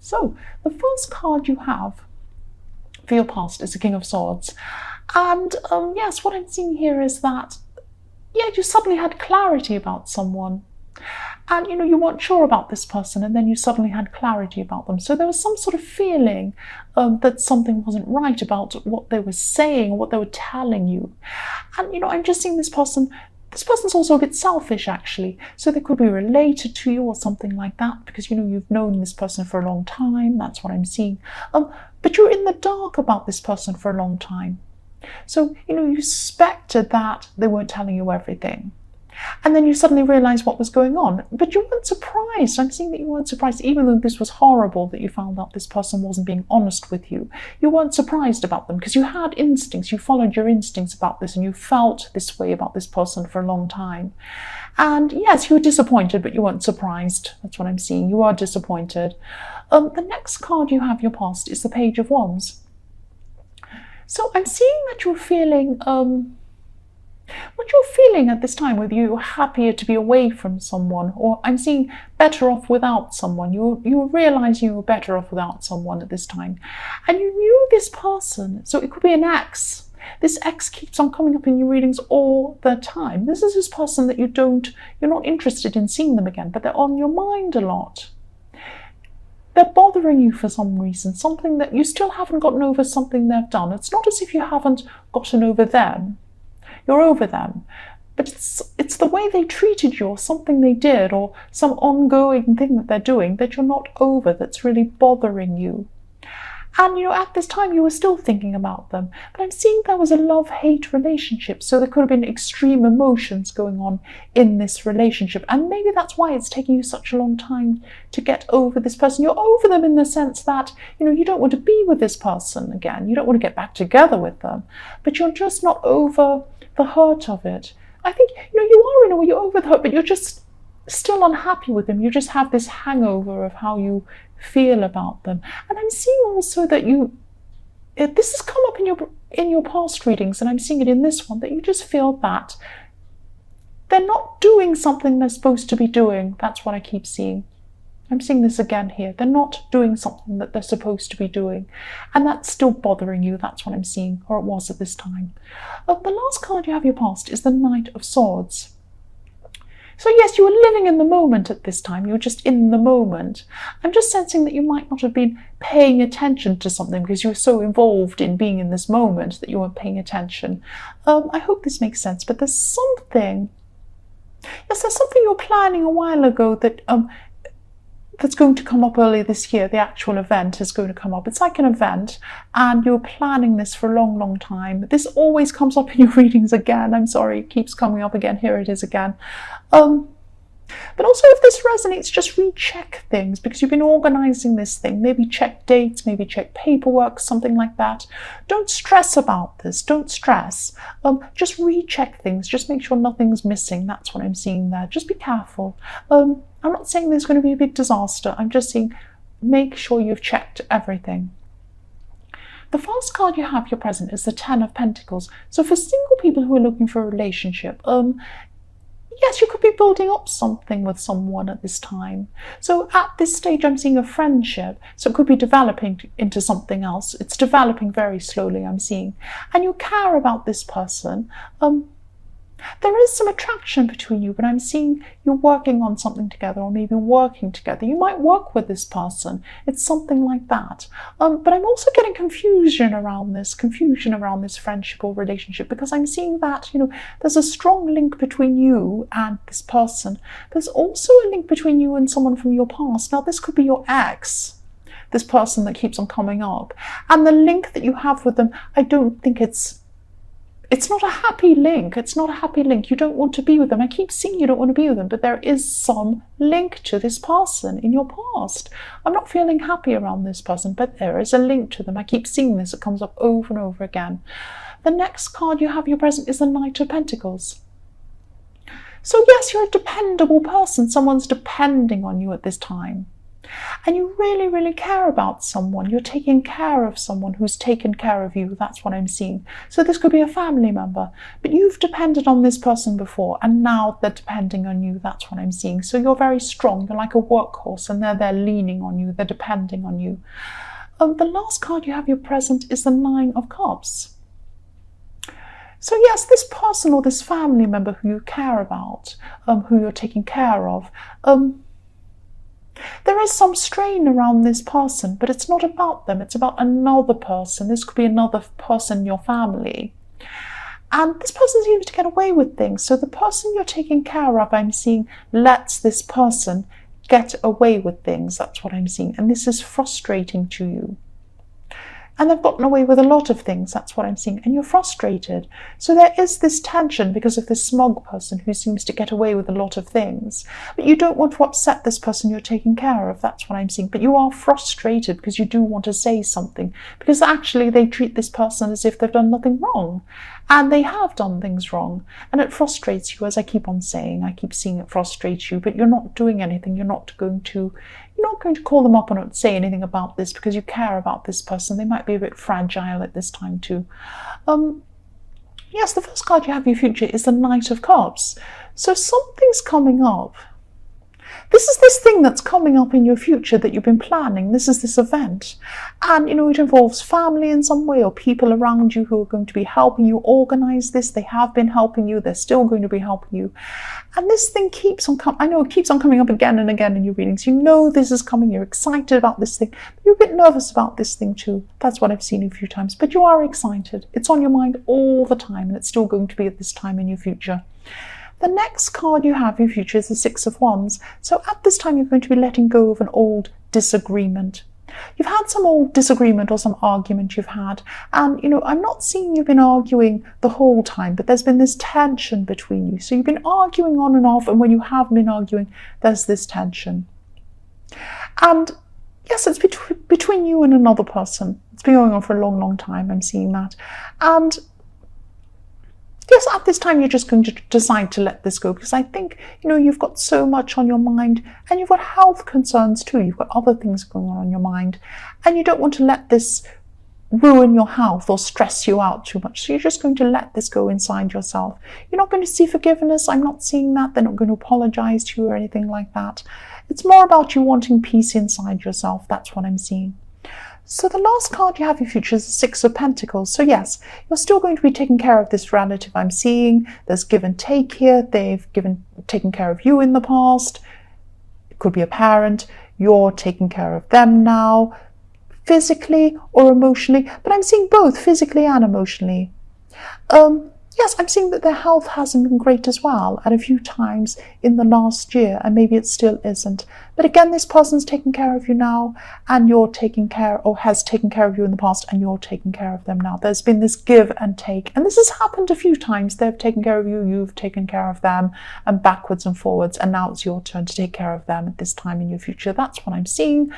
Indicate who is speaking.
Speaker 1: So the first card you have for your past is the King of Swords. And yes, what I'm seeing here is that, yeah, you suddenly had clarity about someone. And, you weren't sure about this person, and then you suddenly had clarity about them. So there was some sort of feeling that something wasn't right about what they were saying, or what they were telling you. And, I'm just seeing this person's also a bit selfish, actually. So they could be related to you or something like that, because, you've known this person for a long time. That's what I'm seeing. But you're in the dark about this person for a long time. So, you suspected that they weren't telling you everything. And then you suddenly realised what was going on. But you weren't surprised. I'm seeing that you weren't surprised, even though this was horrible that you found out this person wasn't being honest with you. You weren't surprised about them because you had instincts. You followed your instincts about this, and you felt this way about this person for a long time. And yes, you were disappointed, but you weren't surprised. That's what I'm seeing. You are disappointed. The next card you have your past is the Page of Wands. So I'm seeing that you're feeling... what you're feeling at this time, whether you're happier to be away from someone, or I'm seeing better off without someone. You realise you were better off without someone at this time. And you knew this person, so it could be an ex. This ex keeps on coming up in your readings all the time. This is this person that you're not interested in seeing them again, but they're on your mind a lot. They're bothering you for some reason, something that you still haven't gotten over, something they've done. It's not as if you haven't gotten over them. You're over them, but it's the way they treated you, or something they did, or some ongoing thing that they're doing that you're not over, that's really bothering you. And at this time you were still thinking about them, but I'm seeing there was a love-hate relationship, so there could have been extreme emotions going on in this relationship, and maybe that's why it's taking you such a long time to get over this person. You're over them in the sense that you don't want to be with this person again, you don't want to get back together with them, but you're just not over the hurt of it. I think you are in a way, you're over the hurt, but you're just still unhappy with them. You just have this hangover of how you feel about them. And I'm seeing also that this has come up in your past readings, and I'm seeing it in this one, that you just feel that they're not doing something they're supposed to be doing. That's what I keep seeing. I'm seeing this again here. They're not doing something that they're supposed to be doing. And that's still bothering you. That's what I'm seeing, or it was at this time. The last card you have your past is the Knight of Swords. So yes, you were living in the moment at this time. You were just in the moment. I'm just sensing that you might not have been paying attention to something because you were so involved in being in this moment that you weren't paying attention. I hope this makes sense, but there's something you're planning a while ago that that's going to come up earlier this year. The actual event is going to come up. It's like an event, and you're planning this for a long, long time. This always comes up in your readings again. I'm sorry, it keeps coming up again. Here it is again. But also, if this resonates, just recheck things, because you've been organising this thing. Maybe check dates, maybe check paperwork, something like that. Don't stress about this. Don't stress. Just recheck things. Just make sure nothing's missing. That's what I'm seeing there. Just be careful. I'm not saying there's going to be a big disaster. I'm just saying make sure you've checked everything. The first card you have your present is the Ten of Pentacles. So for single people who are looking for a relationship, yes, you could be building up something with someone at this time. So at this stage, I'm seeing a friendship. So it could be developing into something else. It's developing very slowly, I'm seeing. And you care about this person. There is some attraction between you, but I'm seeing you're working on something together, or maybe working together. You might work with this person. It's something like that. But I'm also getting confusion around this friendship or relationship, because I'm seeing that, there's a strong link between you and this person. There's also a link between you and someone from your past. Now, this could be your ex, this person that keeps on coming up. And the link that you have with them, I don't think it's not a happy link. It's not a happy link. You don't want to be with them. I keep seeing you don't want to be with them, but there is some link to this person in your past. I'm not feeling happy around this person, but there is a link to them. I keep seeing this. It comes up over and over again. The next card you have your present is the Knight of Pentacles. So yes, you're a dependable person. Someone's depending on you at this time. And you really, really care about someone. You're taking care of someone who's taken care of you. That's what I'm seeing. So this could be a family member, but you've depended on this person before, and now they're depending on you. That's what I'm seeing. So you're very strong. You're like a workhorse, and they're leaning on you. They're depending on you. The last card you have your present is the Nine of Cups. So yes, this person or this family member who you care about, who you're taking care of, there is some strain around this person, but it's not about them. It's about another person. This could be another person in your family. And this person seems to get away with things. So the person you're taking care of, I'm seeing, lets this person get away with things. That's what I'm seeing. And this is frustrating to you. And they've gotten away with a lot of things. That's what I'm seeing. And you're frustrated. So there is this tension because of this smug person who seems to get away with a lot of things. But you don't want to upset this person you're taking care of. That's what I'm seeing. But you are frustrated because you do want to say something. Because actually they treat this person as if they've done nothing wrong. And they have done things wrong. And it frustrates you, as I keep on saying. I keep seeing it frustrates you. But you're not doing anything. You're not going to call them up and say anything about this because you care about this person. They might be a bit fragile at this time too. Yes, the first card you have in your future is the Knight of Cups. So something's coming up. This is this thing that's coming up in your future that you've been planning. This is this event. And, it involves family in some way or people around you who are going to be helping you organize this. They have been helping you. They're still going to be helping you. And this thing keeps on coming. I know it keeps on coming up again and again in your readings. You know this is coming. You're excited about this thing. But you're a bit nervous about this thing too. That's what I've seen a few times. But you are excited. It's on your mind all the time. And it's still going to be at this time in your future. The next card you have in your future is the Six of Wands. So at this time, you're going to be letting go of an old disagreement. You've had some old disagreement or some argument you've had. And, I'm not seeing you've been arguing the whole time, but there's been this tension between you. So you've been arguing on and off. And when you have been arguing, there's this tension. And yes, it's between you and another person. It's been going on for a long, long time. I'm seeing that. And yes, at this time, you're just going to decide to let this go because I think, you've got so much on your mind and you've got health concerns too. You've got other things going on your mind and you don't want to let this ruin your health or stress you out too much. So you're just going to let this go inside yourself. You're not going to see forgiveness. I'm not seeing that. They're not going to apologize to you or anything like that. It's more about you wanting peace inside yourself. That's what I'm seeing. So the last card you have in your future is the Six of Pentacles. So yes, you're still going to be taking care of this relative I'm seeing. There's give and take here. They've taken care of you in the past. It could be a parent. You're taking care of them now, physically or emotionally. But I'm seeing both physically and emotionally. Yes, I'm seeing that their health hasn't been great as well at a few times in the last year, and maybe it still isn't. But again, this person's taking care of you now, and you're taking care, or has taken care of you in the past, and you're taking care of them now. There's been this give and take, and this has happened a few times. They've taken care of you, you've taken care of them, and backwards and forwards, and now it's your turn to take care of them at this time in your future. That's what I'm seeing.